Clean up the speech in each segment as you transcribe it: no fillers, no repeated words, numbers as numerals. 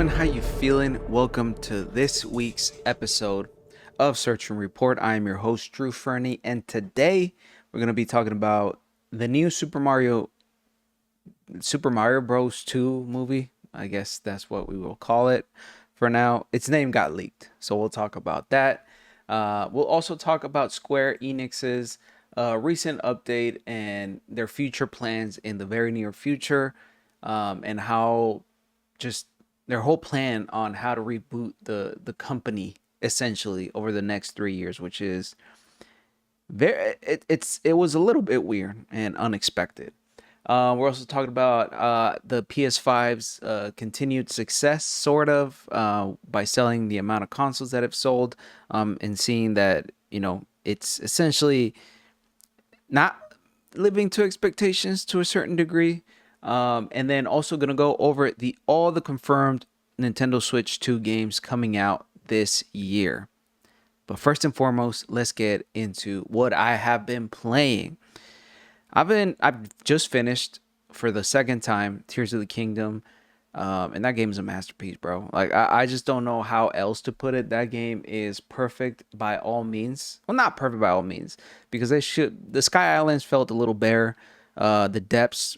how you feeling? Welcome to this week's episode of Search and Report. I am your host, Drew Fernie, and today we're going to be talking about the new Super Mario Bros. 2 movie. I guess that's what we will call it for now. Its name got leaked, so we'll talk about that. We'll also talk about Square Enix's recent update and their future plans in the very near future, and how just their whole plan on how to reboot the company essentially over the next 3 years, which is it was a little bit weird and unexpected. We're also talking about the PS5's continued success, sort of, by selling the amount of consoles that have sold, and seeing that it's essentially not living to expectations to a certain degree. And then also gonna go over all the confirmed Nintendo Switch 2 games coming out this year. But first and foremost, let's get into what I have been playing. I've just finished for the second time Tears of the Kingdom. And that game is a masterpiece, bro. Like I just don't know how else to put it. That game is perfect by all means. Well, not perfect by all means, because the Sky Islands felt a little bare. The depths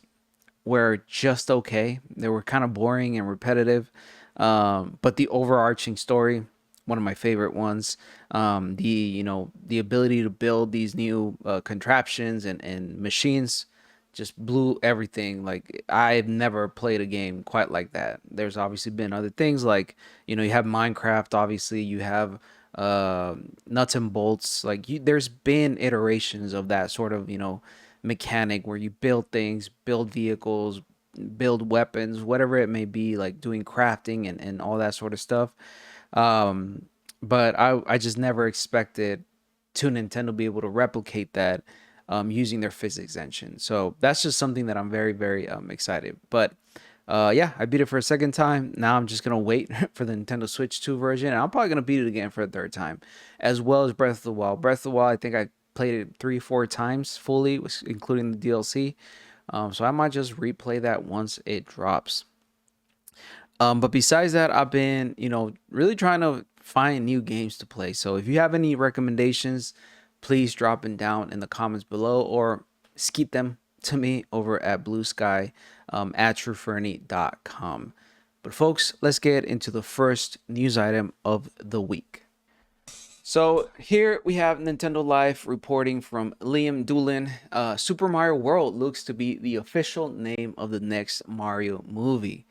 were just okay. They were kind of boring and repetitive. But the overarching story, one of my favorite ones. The ability to build these new contraptions and machines just blew everything. Like I've never played a game quite like that. There's obviously been other things like, you have Minecraft, obviously you have nuts and bolts. Like there's been iterations of that sort of, mechanic where you build things, build vehicles, build weapons, whatever it may be, like doing crafting and all that sort of stuff. But I just never expected to Nintendo be able to replicate that, using their physics engine. So that's just something that I'm very, very excited. But yeah, I beat it for a second time. Now I'm just gonna wait for the Nintendo Switch 2 version, and I'm probably gonna beat it again for a third time, as well as Breath of the Wild. Breath of the Wild, I think I played it 3-4 times fully, including the DLC. So I might just replay that once it drops. But besides that, I've been, really trying to find new games to play. So if you have any recommendations, please drop them down in the comments below, or skeet them to me over at Blue Sky, at truefernie.com. But folks, let's get into the first news item of the week. So here we have Nintendo Life reporting from Liam Doolin. Super Mario World looks to be the official name of the next Mario movie.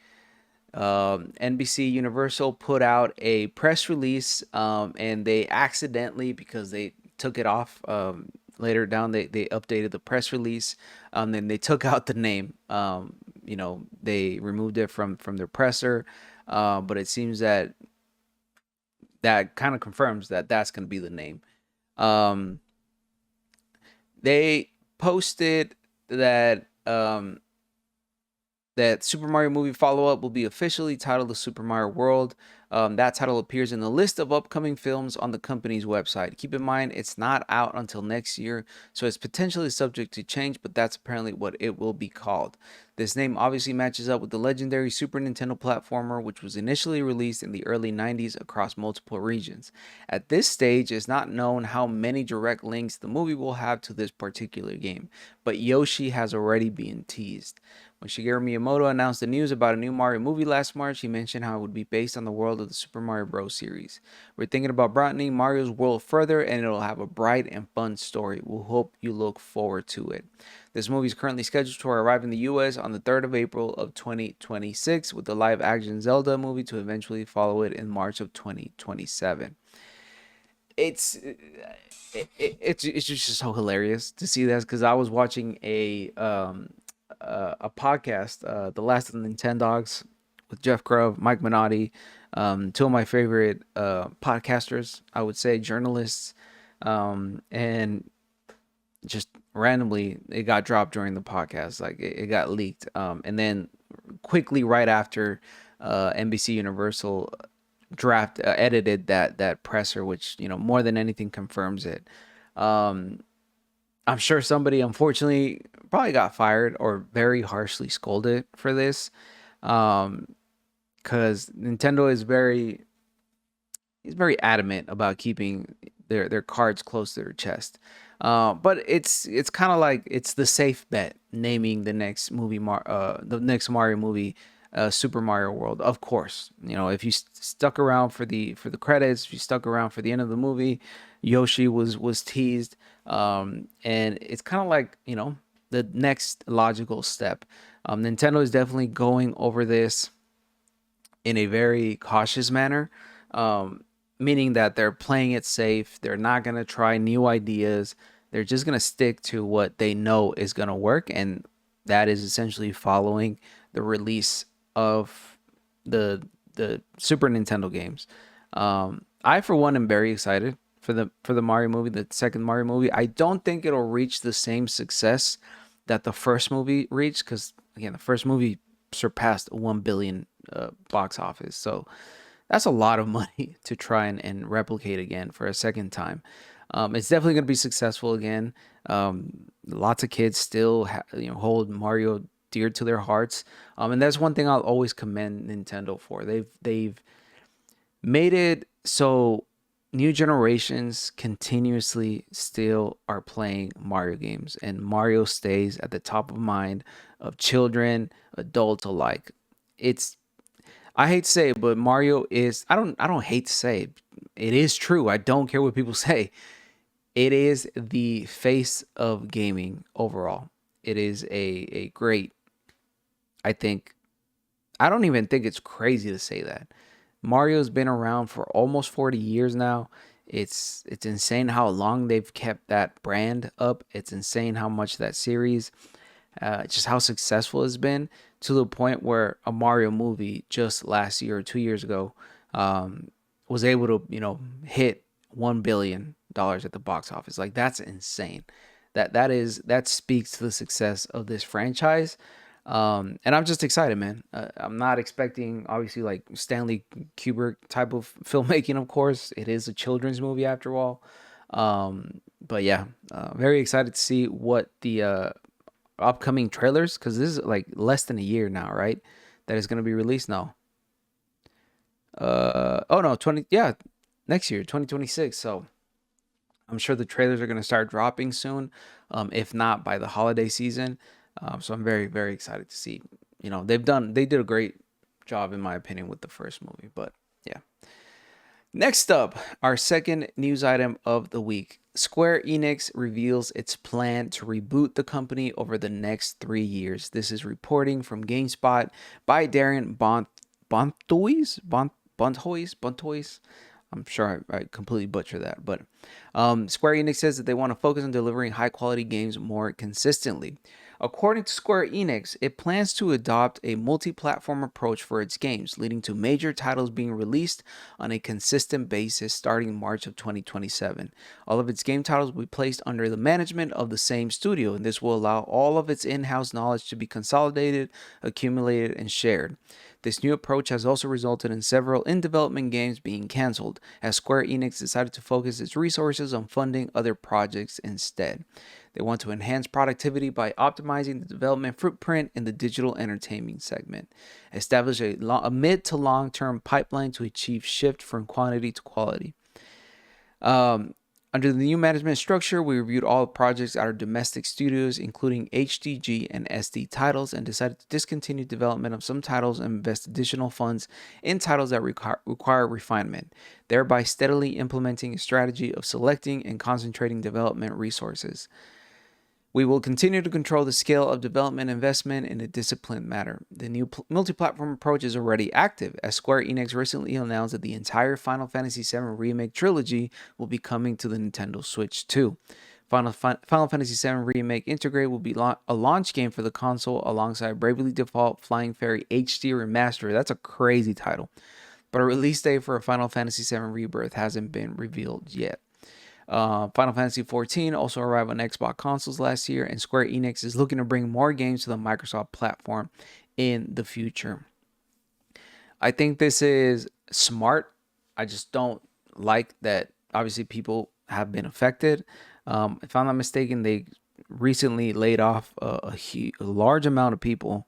NBC Universal put out a press release, and they accidentally, because they took it off later down, they updated the press release, then they took out the name. They removed it from their presser, but it seems that kind of confirms that that's going to be the name. They posted that that Super Mario movie follow-up will be officially titled The Super Mario World. That title appears in the list of upcoming films on the company's website. Keep in mind, it's not out until next year, so it's potentially subject to change, but that's apparently what it will be called. This name obviously matches up with the legendary Super Nintendo platformer, which was initially released in the early 90s across multiple regions. At this stage, it's not known how many direct links the movie will have to this particular game, but Yoshi has already been teased. When Shigeru Miyamoto announced the news about a new Mario movie last March, he mentioned how it would be based on the world of the Super Mario Bros. Series. We're thinking about broadening Mario's world further, and it'll have a bright and fun story. We'll hope you look forward to it. This movie is currently scheduled to arrive in the US on the 3rd of April of 2026, with the live-action Zelda movie to eventually follow it in March of 2027. It's just so hilarious to see this, because I was watching a podcast, The Last of the Nintendogs, with Jeff Grubb, Mike Minotti, two of my favorite podcasters, I would say, journalists, and just randomly it got dropped during the podcast, like it got leaked, and then quickly right after, NBC Universal edited that presser, which more than anything confirms it. I'm sure somebody, unfortunately, probably got fired or very harshly scolded for this. because Nintendo is very adamant about keeping their cards close to their chest. But it's kind of like it's the safe bet naming the next Mario movie, Super Mario World. Of course, if you stuck around for the credits, if you stuck around for the end of the movie, Yoshi was teased, and it's kind of like the next logical step. Nintendo is definitely going over this in a very cautious manner, meaning that they're playing it safe. They're not going to try new ideas. They're just going to stick to what they know is going to work. And that is essentially following the release of the Super Nintendo games. I, for one, am very excited for the Mario movie, the second Mario movie. I don't think it'll reach the same success that the first movie reached, because again, the first movie surpassed 1 billion box office. So that's a lot of money to try and replicate again for a second time. It's definitely going to be successful again. Lots of kids still hold Mario dear to their hearts, and that's one thing I'll always commend Nintendo for. They've made it so new generations continuously still are playing Mario games, and Mario stays at the top of mind of children, adults alike. It's I hate to say it, but Mario is I don't hate to say it. It is true. I don't care what people say. It is the face of gaming overall. It is a great, I think, I don't even think it's crazy to say that. Mario's been around for almost 40 years now. It's insane how long they've kept that brand up. It's insane how much that series, just how successful it's been, to the point where a Mario movie just last year or 2 years ago was able to hit $1 billion at the box office. Like, that's insane. That speaks to the success of this franchise. And I'm just excited, man. I'm not expecting, obviously, like Stanley Kubrick type of filmmaking. Of course, it is a children's movie after all. But yeah, very excited to see what the upcoming trailers, because this is like less than a year now, right? That is going to be released now. Oh no, 20, yeah, next year, 2026. So I'm sure the trailers are going to start dropping soon, if not by the holiday season. So I'm very, very excited to see. They did a great job, in my opinion, with the first movie. But yeah. Next up, our second news item of the week. Square Enix reveals its plan to reboot the company over the next 3 years. This is reporting from GameSpot by Darren Bontois. I'm sure I completely butchered that, but Square Enix says that they want to focus on delivering high quality games more consistently. According to Square Enix, it plans to adopt a multi-platform approach for its games, leading to major titles being released on a consistent basis starting March of 2027. All of its game titles will be placed under the management of the same studio, and this will allow all of its in-house knowledge to be consolidated, accumulated, and shared. This new approach has also resulted in several in-development games being cancelled, as Square Enix decided to focus its resources on funding other projects instead. They want to enhance productivity by optimizing the development footprint in the digital entertainment segment, establish a mid to long-term pipeline to achieve shift from quantity to quality. Under the new management structure, we reviewed all projects at our domestic studios, including HDG and SD titles, and decided to discontinue development of some titles and invest additional funds in titles that require refinement, thereby steadily implementing a strategy of selecting and concentrating development resources. We will continue to control the scale of development investment in a disciplined manner. The new multi-platform approach is already active, as Square Enix recently announced that the entire Final Fantasy VII Remake trilogy will be coming to the Nintendo Switch 2. Final Fantasy VII Remake Integrate will be a launch game for the console alongside Bravely Default Flying Fairy HD Remaster. That's a crazy title. But a release date for a Final Fantasy VII Rebirth hasn't been revealed yet. Final Fantasy XIV also arrived on Xbox consoles last year, and Square Enix is looking to bring more games to the Microsoft platform in the future. I think this is smart. I just don't like that, obviously, people have been affected. If I'm not mistaken, they recently laid off a large amount of people.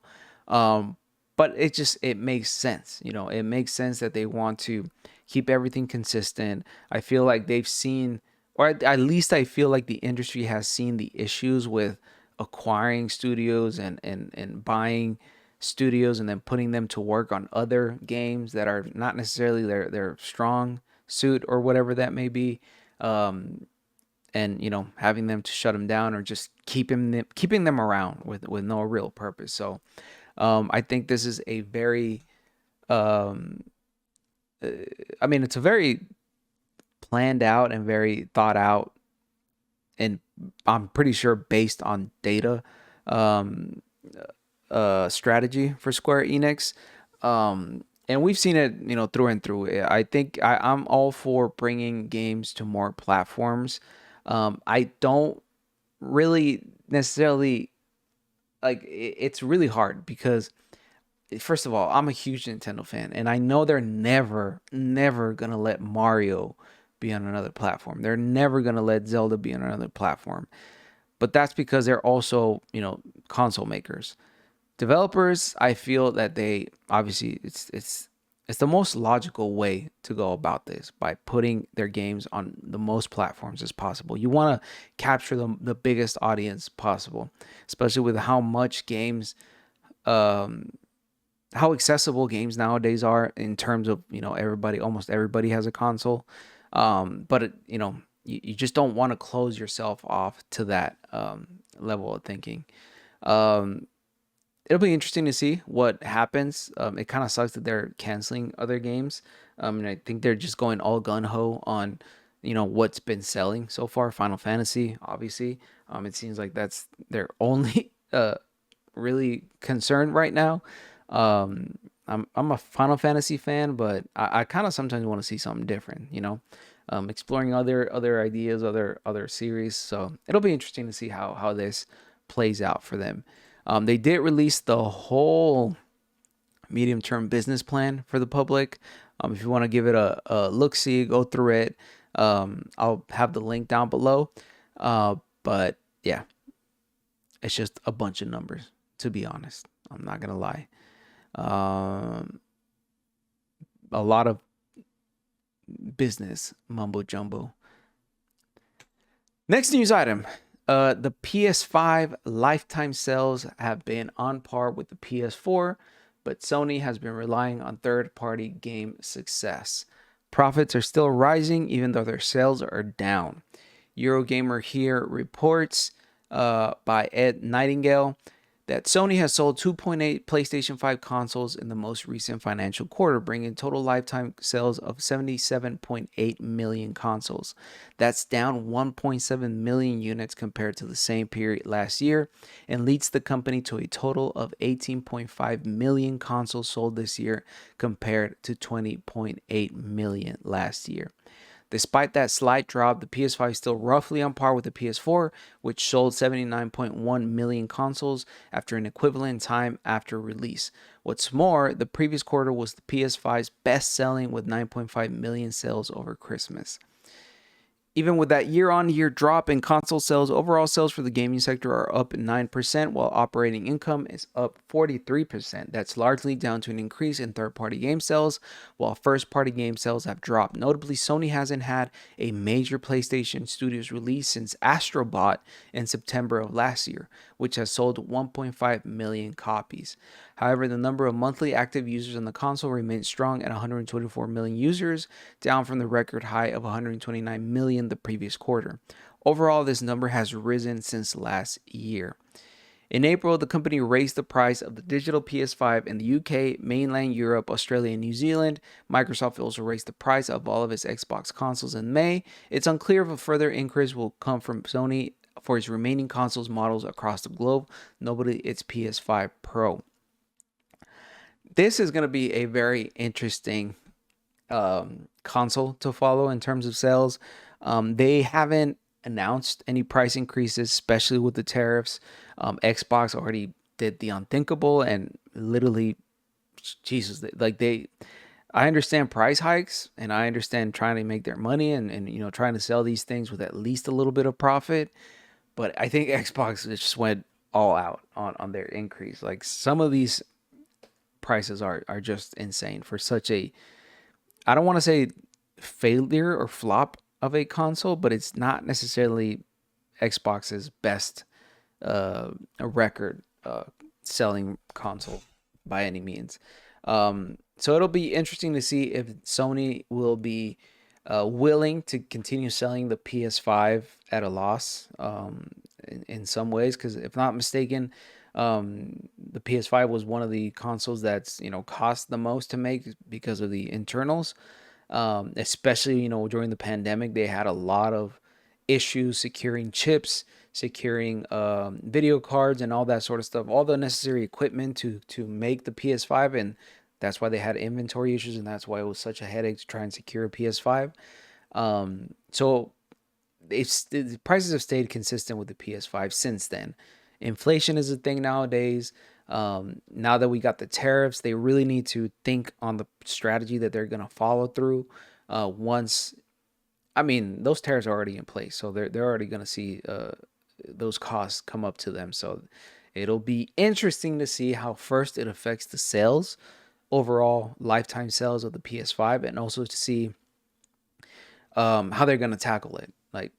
but it makes sense. It makes sense that they want to keep everything consistent. I feel like they've seen, or at least I feel like the industry has seen the issues with acquiring studios and buying studios and then putting them to work on other games that are not necessarily their strong suit or whatever that may be. And having them to shut them down or just keeping them around with no real purpose. So I think this is a very um, it's a very planned out and very thought out, and I'm pretty sure based on data, um, strategy for Square Enix. And we've seen it, through and through. I think I'm all for bringing games to more platforms. I don't really necessarily like it's really hard because first of all, I'm a huge Nintendo fan, and I know they're never gonna let Mario be on another platform. They're never gonna let Zelda be on another platform. But that's because they're also, console makers. Developers, I feel that they obviously it's the most logical way to go about this by putting their games on the most platforms as possible. You want to capture the biggest audience possible, especially with how much games um how accessible games nowadays are in terms of almost everybody has a console. But you just don't want to close yourself off to that level of thinking. um it'll be interesting to see what happens. It kind of sucks that they're canceling other games. And I think they're just going all gun ho on what's been selling so far. Final Fantasy, obviously. It seems like that's their only really concerned right now. I'm a Final Fantasy fan, but I kind of sometimes want to see something different, exploring other ideas, other series. So it'll be interesting to see how this plays out for them. They did release the whole medium term business plan for the public. If you want to give it a look see, go through it. I'll have the link down below. But yeah, it's just a bunch of numbers, to be honest. I'm not gonna lie. Um, a lot of business mumbo jumbo. Next news item. The PS5 lifetime sales have been on par with the PS4, but Sony has been relying on third-party game success. Profits are still rising even though their sales are down. Eurogamer here reports by Ed Nightingale that Sony has sold 2.8 PlayStation 5 consoles in the most recent financial quarter, bringing total lifetime sales of 77.8 million consoles. That's down 1.7 million units compared to the same period last year, and leads the company to a total of 18.5 million consoles sold this year compared to 20.8 million last year. Despite that slight drop, the PS5 is still roughly on par with the PS4, which sold 79.1 million consoles after an equivalent time after release. What's more, the previous quarter was the PS5's best selling with 9.5 million sales over Christmas. Even with that year-on-year drop in console sales, overall sales for the gaming sector are up 9%, while operating income is up 43%. That's largely down to an increase in third-party game sales, while first-party game sales have dropped. Notably, Sony hasn't had a major PlayStation Studios release since Astro Bot in September of last year, which has sold 1.5 million copies. However, the number of monthly active users on the console remains strong at 124 million users, down from the record high of 129 million the previous quarter. Overall, this number has risen since last year. In April, the company raised the price of the digital PS5 in the UK, mainland Europe, Australia, and New Zealand. Microsoft also raised the price of all of its Xbox consoles in May. It's unclear if a further increase will come from Sony for its remaining consoles models across the globe, notably its PS5 Pro. This is going to be a very interesting console to follow in terms of sales. They haven't announced any price increases, especially with the tariffs. Xbox already did the unthinkable and literally, Jesus, I understand price hikes and I understand trying to make their money and trying to sell these things with at least a little bit of profit. But I think Xbox just went all out on their increase. Like some of these prices are just insane for such a, I don't want to say failure or flop of a console, but it's not necessarily Xbox's best a record selling console by any means. So it'll be interesting to see if Sony will be willing to continue selling the PS5 at a loss in some ways, because if not mistaken, the PS5 was one of the consoles that's cost the most to make because of the internals. Especially during the pandemic, they had a lot of issues securing chips, securing video cards, and all that sort of stuff, all the necessary equipment to make the PS5, and that's why they had inventory issues, and that's why it was such a headache to try and secure a PS5. So the prices have stayed consistent with the PS5 since then. Inflation is a thing nowadays. Now that we got the tariffs, they really need to think on the strategy that they're going to follow through. Once, I mean, those tariffs are already in place, so they're already going to see those costs come up to them. So it'll be interesting to see how first it affects the sales, overall lifetime sales of the PS5, and also to see how they're going to tackle it. Like,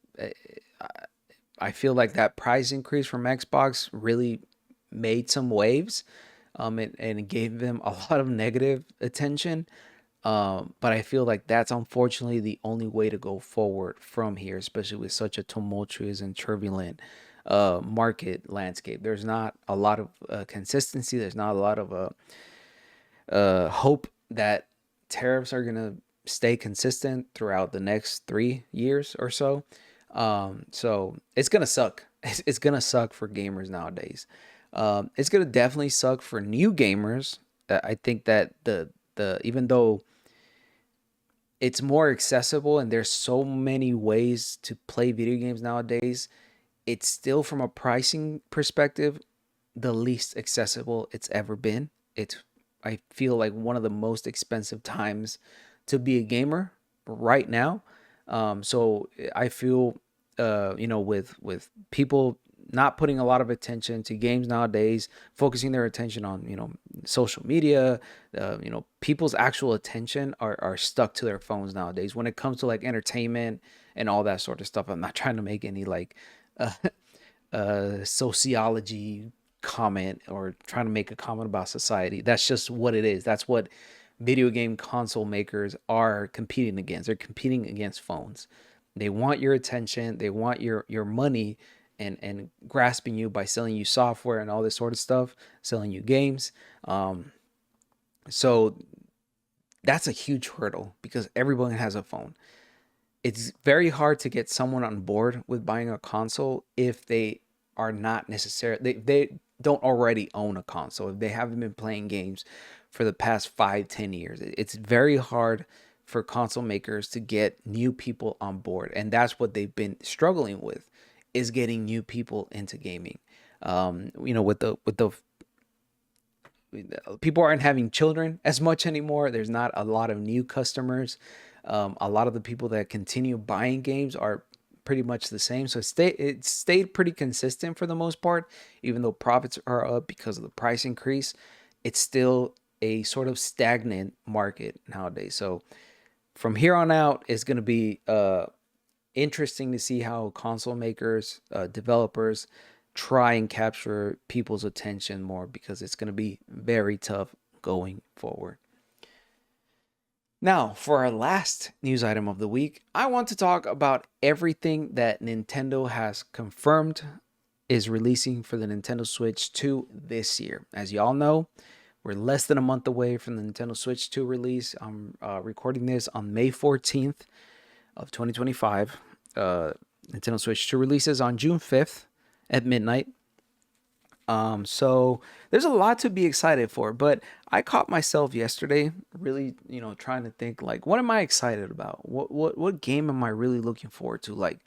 I feel like that price increase from Xbox really made some waves, and gave them a lot of negative attention. But I feel like that's unfortunately the only way to go forward from here, especially with such a tumultuous and turbulent market landscape. There's not a lot of consistency. There's not a lot of hope that tariffs are going to stay consistent throughout the next 3 years or so. So it's going to suck. It's going to suck for gamers nowadays. It's going to definitely suck for new gamers. I think that the even though it's more accessible and there's so many ways to play video games nowadays, it's still, from a pricing perspective, the least accessible it's ever been. It's, I feel like, one of the most expensive times to be a gamer right now. So I feel, with people not putting a lot of attention to games nowadays, focusing their attention on, social media, people's actual attention are stuck to their phones nowadays when it comes to like entertainment and all that sort of stuff. I'm not trying to make any like sociology comment or trying to make a comment about society. That's just what it is. That's what video game console makers are competing against. They're competing against phones. They want your attention. They want your money, and grasping you by selling you software and all this sort of stuff, selling you games. So that's a huge hurdle because everyone has a phone. It's very hard to get someone on board with buying a console if they are not necessarily, they don't already own a console, if they haven't been playing games for the past 5-10 years. It's very hard for console makers to get new people on board, and that's what they've been struggling with, is getting new people into gaming. With the people aren't having children as much anymore. There's not a lot of new customers. A lot of the people that continue buying games are pretty much the same. So it stayed pretty consistent for the most part, even though profits are up because of the price increase. It's still a sort of stagnant market nowadays. So from here on out, it's going to be interesting to see how console makers, developers try and capture people's attention more, because it's going to be very tough going forward. Now, for our last news item of the week, I want to talk about everything that Nintendo has confirmed is releasing for the Nintendo Switch 2 this year. As you all know, we're less than a month away from the Nintendo Switch 2 release. I'm recording this on May 14th of 2025. Nintendo Switch 2 releases on June 5th at midnight. So there's a lot to be excited for, but I caught myself yesterday really, trying to think, like, what am I excited about? What game am I really looking forward to? Like,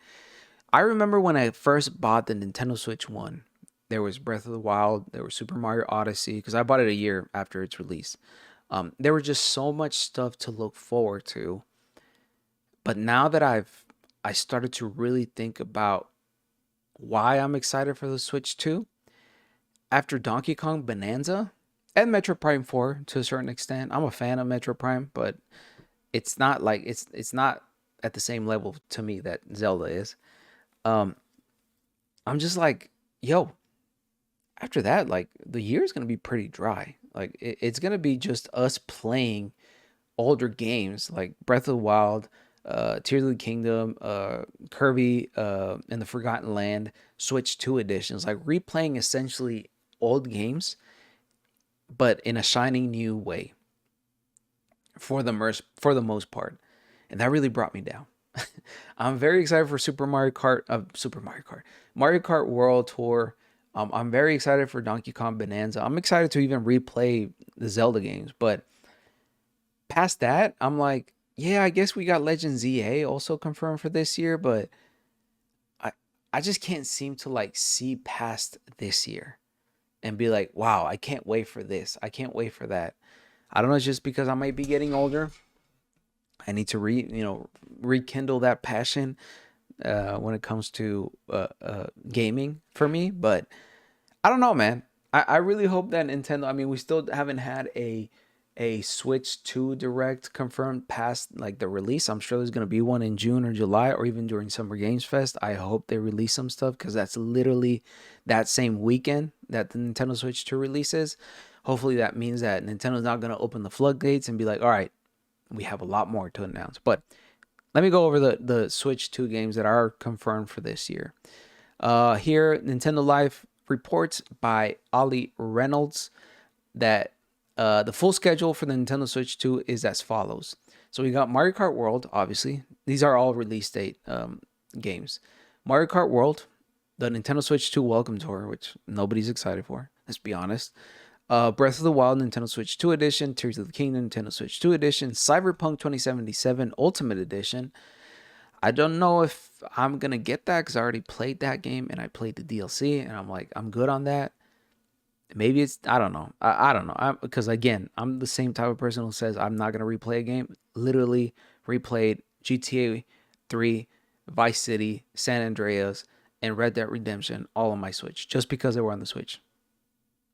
I remember when I first bought the Nintendo Switch 1, there was Breath of the Wild, there was Super Mario Odyssey, because I bought it a year after its release. There was just so much stuff to look forward to. But now that I started to really think about why I'm excited for the Switch 2, after Donkey Kong Bonanza, and Metro Prime 4 to a certain extent. I'm a fan of Metro Prime, but it's not like it's not at the same level to me that Zelda is. Um, I'm just like, yo, after that, like the year is gonna be pretty dry. Like it's gonna be just us playing older games like Breath of the Wild, Tears of the Kingdom, Kirby, and the Forgotten Land, Switch 2 editions, like replaying essentially old games, but in a shining new way for the most part. And that really brought me down. I'm very excited for Mario Kart World Tour. I'm very excited for Donkey Kong Bonanza. I'm excited to even replay the Zelda games, but past that, I'm like, yeah, I guess we got Legend ZA also confirmed for this year, but I I just can't seem to like see past this year and be like, wow, I can't wait for this. I can't wait for that. I don't know, it's just because I might be getting older. I need to rekindle that passion when it comes to gaming for me. But I don't know, man. I really hope that Nintendo. I mean, we still haven't had a Switch 2 Direct confirmed past like the release. I'm sure there's gonna be one in June or July or even during Summer Games Fest. I hope they release some stuff because that's literally that same weekend that the Nintendo Switch 2 releases. Hopefully that means that Nintendo's not gonna open the floodgates and be like, all right, we have a lot more to announce. But let me go over the Switch 2 games that are confirmed for this year. Here, Nintendo Life reports by Ollie Reynolds that the full schedule for the Nintendo Switch 2 is as follows. So we got Mario Kart World, obviously. These are all release date games. Mario Kart World, the Nintendo Switch 2 Welcome Tour, which nobody's excited for, let's be honest. Breath of the Wild, Nintendo Switch 2 Edition, Tears of the Kingdom, Nintendo Switch 2 Edition, Cyberpunk 2077 Ultimate Edition. I don't know if I'm going to get that because I already played that game and I played the DLC and I'm like, I'm good on that. Maybe it's, I don't know. I don't know. Because again, I'm the same type of person who says I'm not going to replay a game. Literally replayed GTA 3, Vice City, San Andreas, and Red Dead Redemption all on my Switch just because they were on the Switch.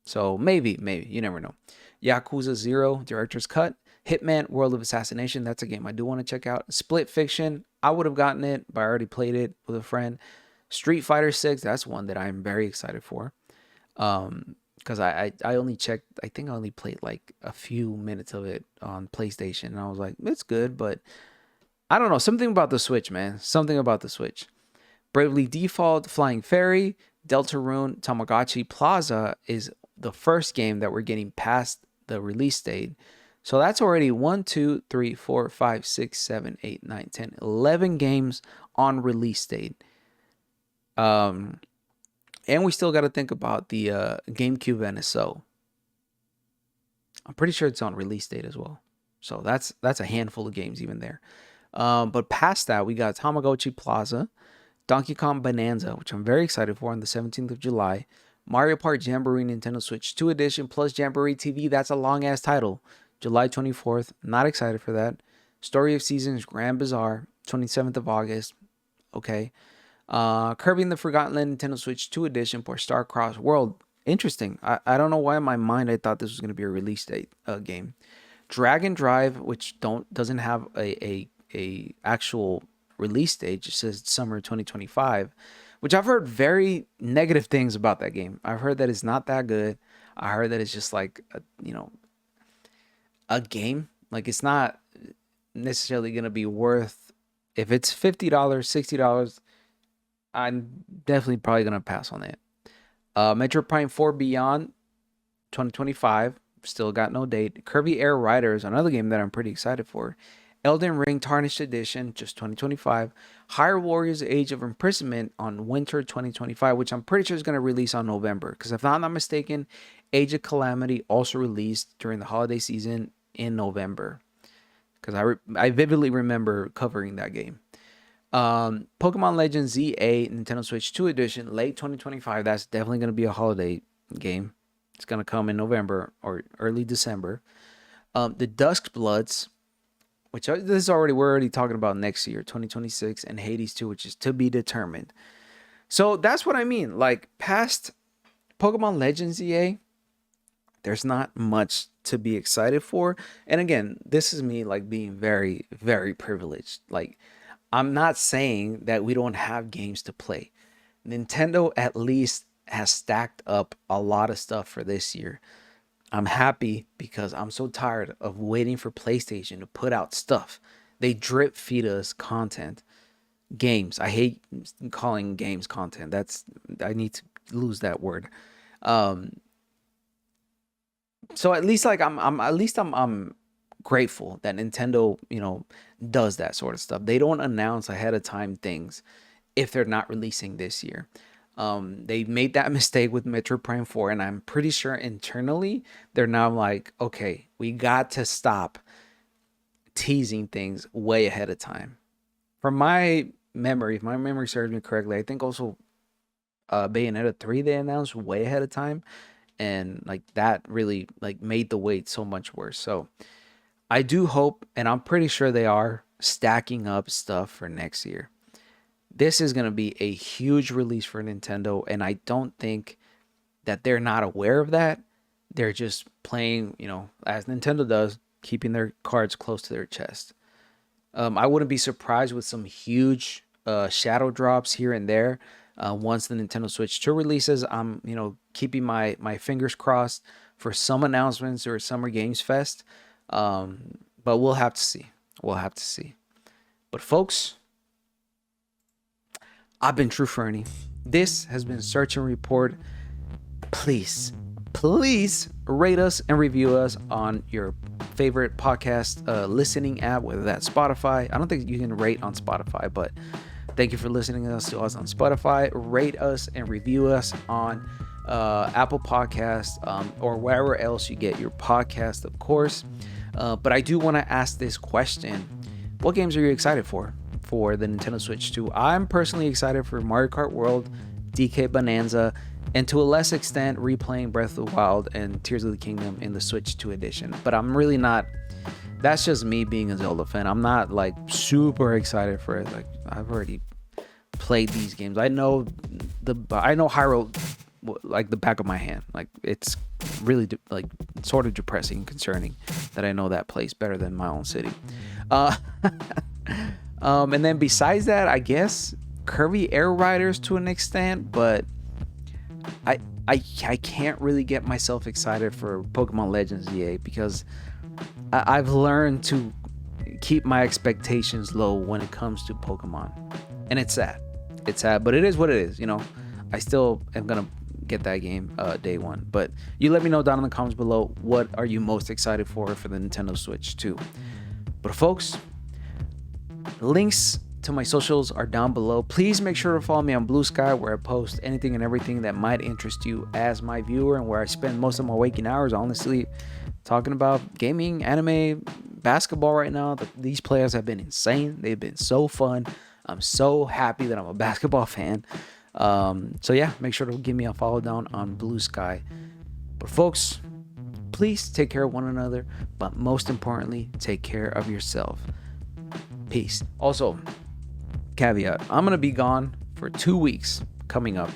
So maybe, you never know. Yakuza 0 Director's Cut, Hitman World of Assassination, that's a game I do want to check out. Split Fiction, I would have gotten it, but I already played it with a friend. Street Fighter 6, that's one that I'm very excited for. Because I only checked, I think I only played like a few minutes of it on PlayStation, and I was like, it's good, but I don't know, something about the Switch, man. Something about the Switch. Bravely Default, Flying Fairy, Deltarune, Tamagotchi Plaza is the first game that we're getting past the release date. So that's already 1, 2, 3, 4, 5, 6, 7, 8, 9, 10, 11 games on release date. And we still got to think about the GameCube NSO. I'm pretty sure it's on release date as well. So that's a handful of games even there. But past that, we got Tamagotchi Plaza, Donkey Kong Bonanza, which I'm very excited for on the 17th of July. Mario Party Jamboree Nintendo Switch 2 Edition plus Jamboree TV. That's a long-ass title. July 24th. Not excited for that. Story of Seasons Grand Bazaar, 27th of August. Okay. Kirby and the Forgotten Land Nintendo Switch 2 Edition for Starcross World. Interesting. I don't know why in my mind I thought this was going to be a release date game. Dragon Drive, which doesn't have a actual release date, just says summer 2025, which I've heard very negative things about that game. I've heard that it's not that good. I heard that it's just like a game. Like it's not necessarily going to be worth, if it's $50, $60, I'm definitely probably going to pass on it. Metro Prime 4 Beyond 2025, still got no date. Kirby Air Riders, another game that I'm pretty excited for. Elden Ring Tarnished Edition, just 2025. Hyrule Warriors Age of Imprisonment on winter 2025, which I'm pretty sure is going to release on November. Because if I'm not mistaken, Age of Calamity also released during the holiday season in November. Because I vividly remember covering that game. Pokemon Legends ZA Nintendo Switch 2 Edition, late 2025. That's definitely going to be a holiday game. It's going to come in November or early December. The Dusk Bloods, which we're already talking about next year, 2026, and Hades 2, which is to be determined. So that's what I mean. Like past Pokemon Legends EA, There's not much to be excited for. And again, this is me like being very, very privileged. Like, I'm not saying that we don't have games to play. Nintendo at least has stacked up a lot of stuff for this year. I'm happy because I'm so tired of waiting for PlayStation to put out stuff. They drip feed us content. Games. I hate calling games content. I need to lose that word. Um so at least like I'm grateful that Nintendo, does that sort of stuff. They don't announce ahead of time things if they're not releasing this year. They made that mistake with Metroid Prime 4, and I'm pretty sure internally they're now like, okay, we got to stop teasing things way ahead of time. From my memory, if my memory serves me correctly, I think also Bayonetta 3 they announced way ahead of time, and like that really like made the wait so much worse. So I do hope, and I'm pretty sure they are stacking up stuff for next year. This is going to be a huge release for Nintendo, and I don't think that they're not aware of that. They're just playing, as Nintendo does, keeping their cards close to their chest. I wouldn't be surprised with some huge shadow drops here and there once the Nintendo Switch 2 releases. I'm, keeping my fingers crossed for some announcements or Summer Games Fest. But we'll have to see. We'll have to see. But folks, I've been True Fernie. This has been Search and Report. Please rate us and review us on your favorite podcast listening app, whether that's Spotify. I don't think you can rate on Spotify, but thank you for listening to us on Spotify. Rate us and review us on Apple Podcasts or wherever else you get your podcast, of course. But I do want to ask this question. What games are you excited for the Nintendo Switch 2? I'm personally excited for Mario Kart World, DK Bonanza, and to a less extent, replaying Breath of the Wild and Tears of the Kingdom in the Switch 2 edition. But I'm really not. That's just me being a Zelda fan. I'm not like super excited for it. Like, I've already played these games. I know Hyrule like the back of my hand. Like, it's really like sort of depressing and concerning that I know that place better than my own city. And then besides that, I guess Kirby Air Riders to an extent, but I can't really get myself excited for Pokemon Legends EA because I've learned to keep my expectations low when it comes to Pokemon, and it's sad. It's sad, but it is what it is. I still am gonna get that game day one. But you let me know down in the comments below, what are you most excited for the Nintendo Switch 2? But folks, links to my socials are down below. Please make sure to follow me on Blue Sky, where I post anything and everything that might interest you as my viewer, and where I spend most of my waking hours honestly talking about gaming, anime, basketball right now. These players have been insane. They've been so fun. I'm so happy that I'm a basketball fan. So yeah, make sure to give me a follow down on Blue Sky. But folks, please take care of one another, but most importantly, take care of yourself. Peace. Also, caveat, I'm gonna be gone for 2 weeks coming up.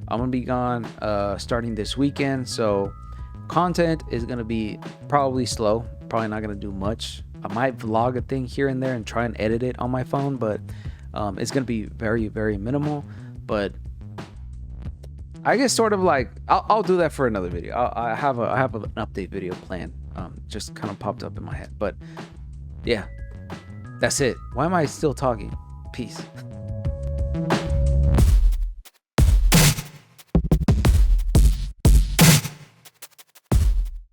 I'm gonna be gone starting this weekend, so content is gonna be probably slow, probably not gonna do much. I might vlog a thing here and there and try and edit it on my phone, but it's gonna be very, very minimal. But I guess sort of like I'll do that for another video. I have an update video planned. Just kind of popped up in my head. But yeah, that's it. Why am I still talking? Peace.